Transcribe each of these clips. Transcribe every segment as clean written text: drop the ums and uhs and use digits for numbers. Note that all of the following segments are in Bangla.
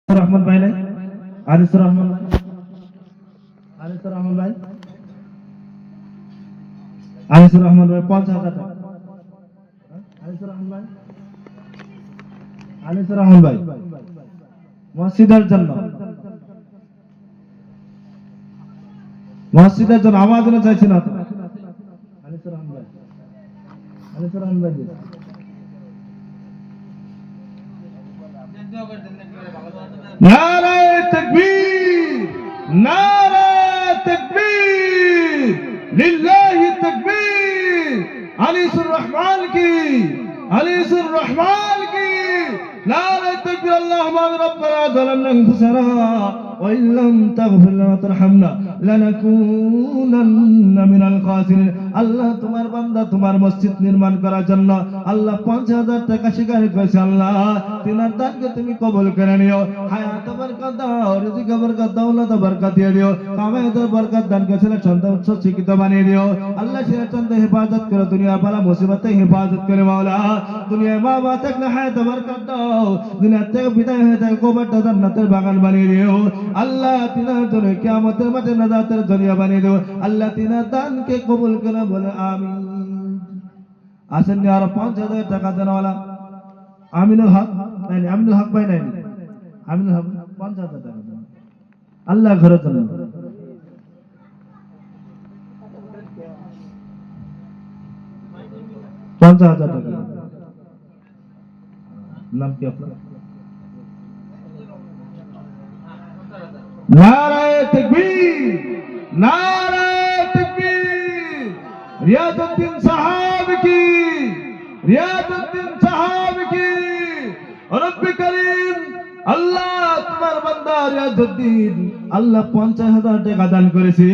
রহমান ভাই নাই? আনিসুর রহমান ভাই, আনিসুর রহমান ভাই, আনিসুর রহমান ভাই 50,000 টাকা। আনিসুর রহমান ভাই, আনিসুর রহমান ভাই মসজিদের জন্য, মসজিদের জন্য আমার জন্য চাইছি না তো। আনিসুর রহমান ভাই, আনিসুর রহমান ভাই নারায়ে তাকবীর, নারায়ে তাকবীর, লিল্লাহি তাকবীর, আনিসুর রহমান কি, আনিসুর রহমান কি, নারায়ে তাকবীর। আল্লাহুম্মা রাব্বানা যালামনা আনফুসানা ওয়া ইল্লাম তাগফির লানা ওয়া তারহামনা লানাকুনান্না মিনাল খাসিরিন। আল্লাহ তোমার বান্দা তোমার মসজিদ নির্মাণ করার জন্য আল্লাহ 50,000 টাকা স্বীকার করেছে। আল্লাহ তিনার দানকে তুমি কবুল করে নিও, হায়াত বরকত দাও, রিজিক বরকত দাও, দৌলত বরকত দিয়ে দিও, কামাইতে বরকত দান করে ছেলে সন্তান উচ্চ শিক্ষিত বানিয়ে দিও। আল্লাহ ছেলে সন্তান হেফাজত করো, দুনিয়া বালা মুসিবতে হেফাজত করে মাওলা। দুনিয়ায় মা বাবা থাকলে হায়াত বরকত দাও, দুনিয়া থেকে বিদায় হয়ে থাকে কবরটা জান্নাতের বাগান বানিয়ে দিও। আল্লাহ তিনার জন্য কিয়ামতের মাঠে নাজাতের জরিয়া বানিয়ে দিও। আল্লাহ তিনার দানকে কবুল করে বলে আমিন। আসেননি আরো 5,000 টাকা দেনওয়ালা আমিনুল হক নাই, আমিনুল হক ভাই নাই, আমিনুল হক 50,000 টাকা দেন আল্লাহ ঘরের জন্য। পঞ্চাশ হাজার টাকা নাম কি আপনার? নারায়ে তাকবীর, নারায়ে তাকবীর, রিয়াজউদ্দিন সাহাব কি, রিয়াজউদ্দিন সাহাব কি। রব্বি করিম আল্লাহ তোমার বান্দা রিয়াজউদ্দিন আল্লাহ 50,000 টাকা দান করেছে।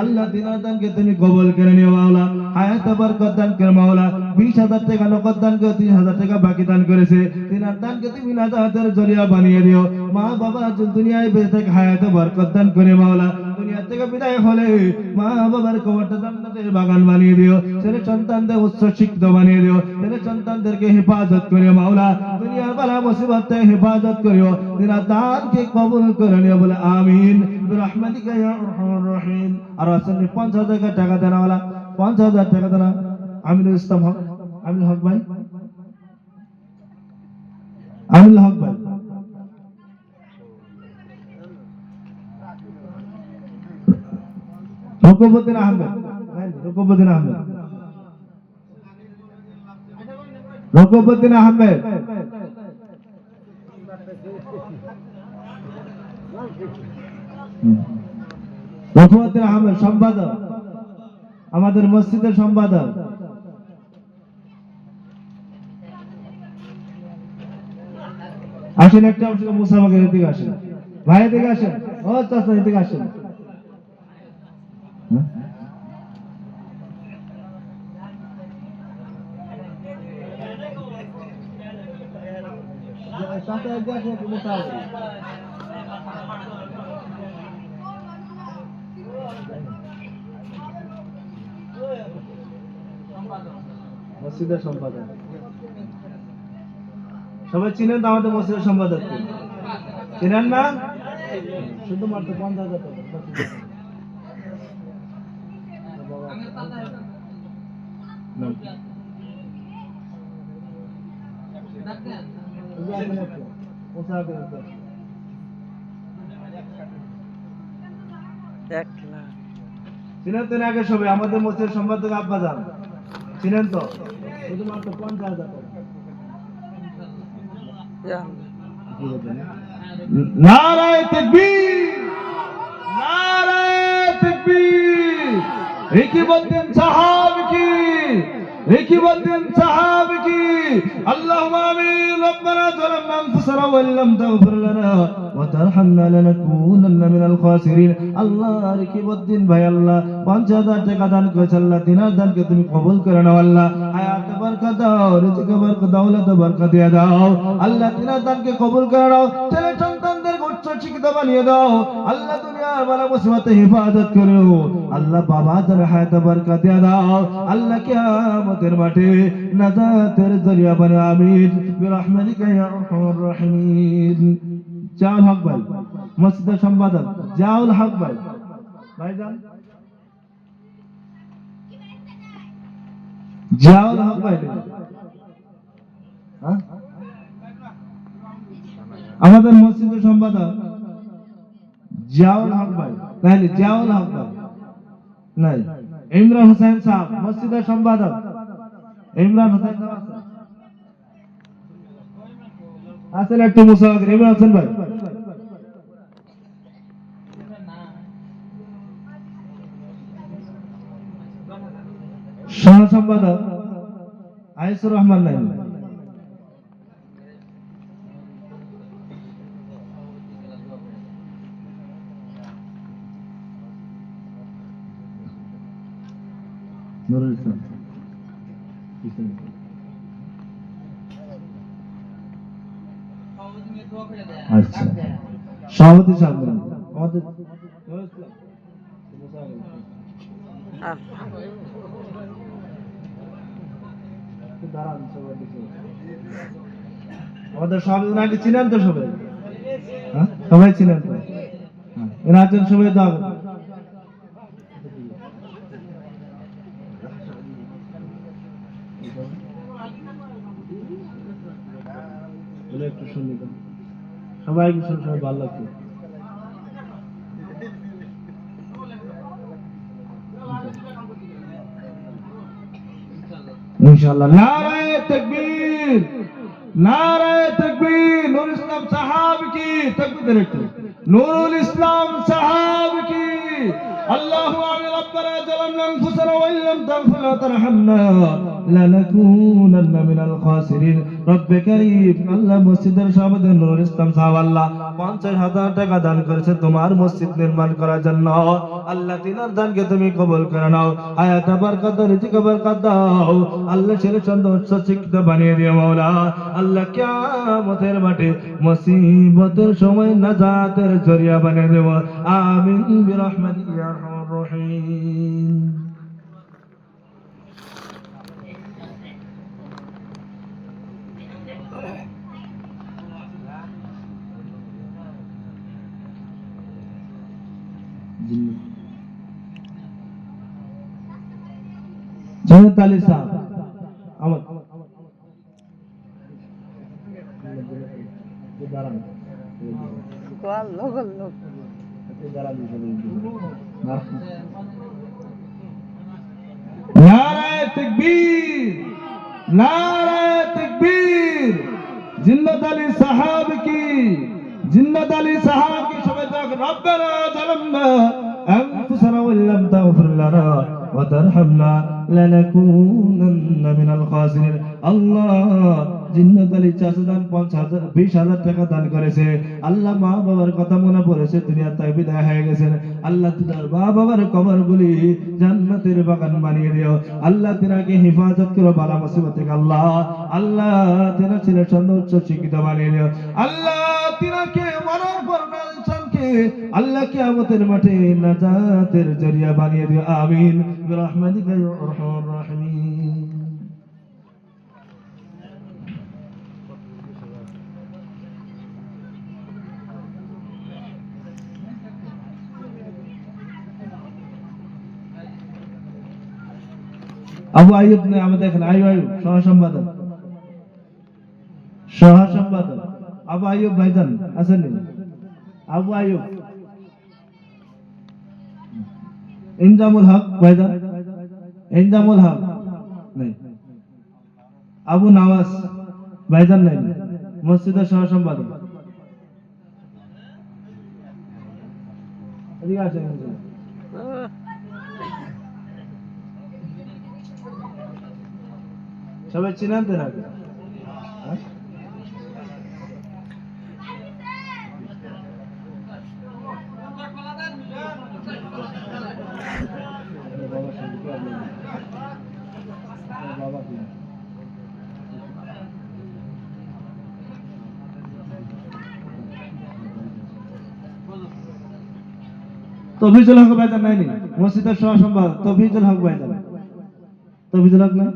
আল্লাহ তিনার দানকে তুমি কবুল করে নিও মাওলা, হায়াত বরকত দান করে মাওলা। 20,000 টাকা নগদ দান করে 3,000 টাকা বাকি দান করেছে। তিনার দানকে তুমি নাজাতের জরিয়া বানিয়ে দিও। মা বাবা দুনিয়ায় বেঁচে থাকে হায়াত বরকত দান করে মাওলা। দুনিয়া থেকে বিদায় হলে মা বাবার কবরটা জান্নাতের বাগান বানিয়ে দিও। ছেলে সন্তানদের উচ্চ শিক্ষিত বানিয়ে দিও। ছেলে সন্তানদেরকে হেফাজত করিও মাওলা, দুনিয়ার বালা মুসিবত থেকে হেফাজত করিও। তিনার দানকে কবুল করে নিও বলে আমিন বিরহমাতিকা ইয়া আরহামার রাহিম। আর আসলে 50,000 টাকা দেনাওয়ালা 50,000 টাকা দেনা আমিনুল ইসলাম হক, আমিনুল হক ভাই, আমিনুল হক ভাই, রকবউদ্দিন আহমেদ, রকবউদ্দিন আহমেদ, রকবউদ্দিন আহমেদ, রকবউদ্দিন আহমেদ সম্পাদক, আমাদের মসজিদের সম্পাদক। আসেন একটা অংশ মুসাফাকে এদিকে আসেন, ভাই এদিকে আসেন, ও চাচা এদিকে আসেন। মসজিদের সম্পাদক সবাই চিনেন তো, আমাদের মসজিদের সম্পাদক চিনেন না? শুধুমাত্র 50,000 টাকা চিনেন তো আগে সবাই? আমাদের মসজিদের সম্পাদক আব্বা যান চিনেন তো? শুধুমাত্র 50,000 টাকা। নারায়ে তাকবীর, নারায়ে তাকবীর, রকিবউদ্দিন সাহাব কি, রকিবউদ্দিন সাহাব কি। আল্লাহুম্মা আমিন। রব্বানা যালামনা আনফুসানা ওয়া ইল্লাম তাগফির লানা ওয়া তারহামনা লানাকুনান্না মিনাল খাসিরিন। আল্লাহ রকিবউদ্দিন ভাই আল্লাহ 50,000 টাকা দান করেছে। আল্লাহ তিনার দানকে তুমি কবুল করে নাও। আল্লাহ হায়াত বরকত দাও, রিজিক বরকত দাও, দৌলত বরকত দিয়ে দাও। আল্লাহ তিনার দানকে কবুল করে নাও, ছেলে সন্তানদের উচ্চ শিক্ষিত বানিয়ে দাও। আল্লাহ দুনিয়ার বালা মুসিবতে হেফাজত করো। আল্লাহ বাবাদের হায়াত বরকত দিয়ে দাও। আল্লাহ কিয়ামতের মাঠে নাজাতের জরিয়া বানাও আমিন বিরহমাতিকা ইয়া আরহামার রাহিমিন। জিয়াউল হক ভাই, মসজিদের সম্পাদক জিয়াউল হক ভাই, ভাইজান জিয়াউল হক ভাই, হ্যাঁ? আমাদের মসজিদের সম্পাদক জিয়াউল হক ভাই, তাহলে জিয়াউল হক ভাই নাই, ইমরান হোসেন সাহেব মসজিদের সম্পাদক, ইমরান হোসেন সাহেব আছেন একটু মুসাফির, ইমরান হোসেন ভাই, সহ সম্পাদক আইসুর রহমান নাই, নুরুল ইসলাম, আচ্ছা সভাপতি সাহেব আমাদের আমাদের সভাপতি নাকি চিনেন তো সবাই, হ্যাঁ সবাই চিনেন তো, এরা আছেন সবাই তো একটু শুনি তো, সবাই সবাই ভালো লাগছে। ইনশাআল্লাহ নারায়ে তাকবীর, নারায়ে তাকবীর, নুরুল ইসলাম সাহাব কি তাকবীর, একটু নুরুল ইসলাম সাহাব কি, আল্লাহু আমিন, রব্বানা জালামনা আনফুসানা ওয়া ইল্লাম তাগফির ওয়া তারহামনা লানাকুনান্না মিনাল খাসিরিন। রব্বে কারীম, আল্লাহ মসজিদের সভাপতি নুরুল ইসলাম সাহাব আল্লাহ 50,000 টাকা দান করেছে তোমার মসজিদ নির্মাণ করার জন্য। আল্লাহ তিনার দানকে তুমি কবুল করে নাও, হায়াত বরকত, রিজিক বরকত দাও আল্লাহ, ছেলে সন্তান উচ্চ শিক্ষিত বানিয়ে দিও মাওলা। আল্লাহ কিয়ামতের মাঠে মুসিবতের সময় নাজাতের জরিয়া বানিয়ে দেব, আমিন বিরহমাতিকা ইয়া আরহামার রাহিম। জনতা আলী সাহেব আমার নারায়ে তাকবীর, নারায়ে তাকবীর, জিন্নাত আলী সাহাব কি, জিন্নাত আলী সাহাব কি, সবাই দেখ, রব্বানা জালামনা আনফুসানা ওয়া ইল্লাম তাগফির লানা ওয়া তারহামনা লানাকুনান্না মিনাল খাসিরিন। আল্লাহ জিন্নাত আলী চাচা দান 20,000 টাকা দান করেছে। আল্লাহ মা বাবার কথা মনে পড়েছে, দুনিয়া তাই বিদায় হয়ে গেছেন। আল্লাহ তোমার মা বাবার কবরগুলি জান্নাতের বাগান বানিয়ে দিও। আল্লাহ তিনাকে হেফাজত করো বালা মুসিবত থেকে। আল্লাহ আল্লাহ তিনা ছেলে সন্তান উচ্চ শিক্ষিত বানিয়ে দিও। আল্লাহ তিনাকে মরার পর ইনসানকে আল্লাহ কিয়ামতের মাঠে নাজাতের জরিয়া বানিয়ে দিও, আমিন বিরহমাতিকা ইয়া আরহামার রাহিমিন। আবু আইয়ুব নে আমাদের এখানে, আইয়ুব সহ সম্পাদক, সহ সম্পাদক আবু আইয়ুব ভাইজান আছেন? আবু আইয়ুব, ইনজামুল হক ভাইজান, ইনজামুল হক নাই, আবু নওয়াজ ভাইজান নাই, মসজিদের সহ সম্পাদক এদিকে আসেন। সবাই চিনেন তো নাকি? তফিজুল হক ভাইজান নাই, মসজিদের সহ সম্পাদক তফিজুল হক ভাইজান, তফিজুল হক নাই,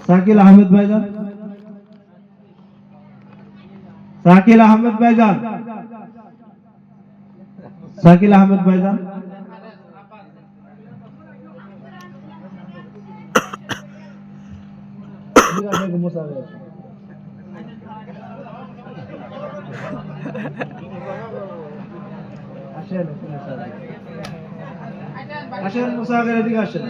শাকিল আহমেদ ভাইজান, শাকিল আহমেদ ভাইজান, শাকিল আহমেদ ভাইজান, আসেন মুসাফির, এদিকে আসেন।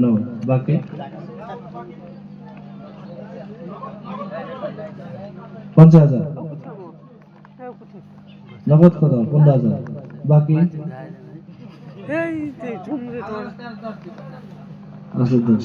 No, বাকি 50,000 নগদ কত? 15,000 বাকি আচ্ছা 10।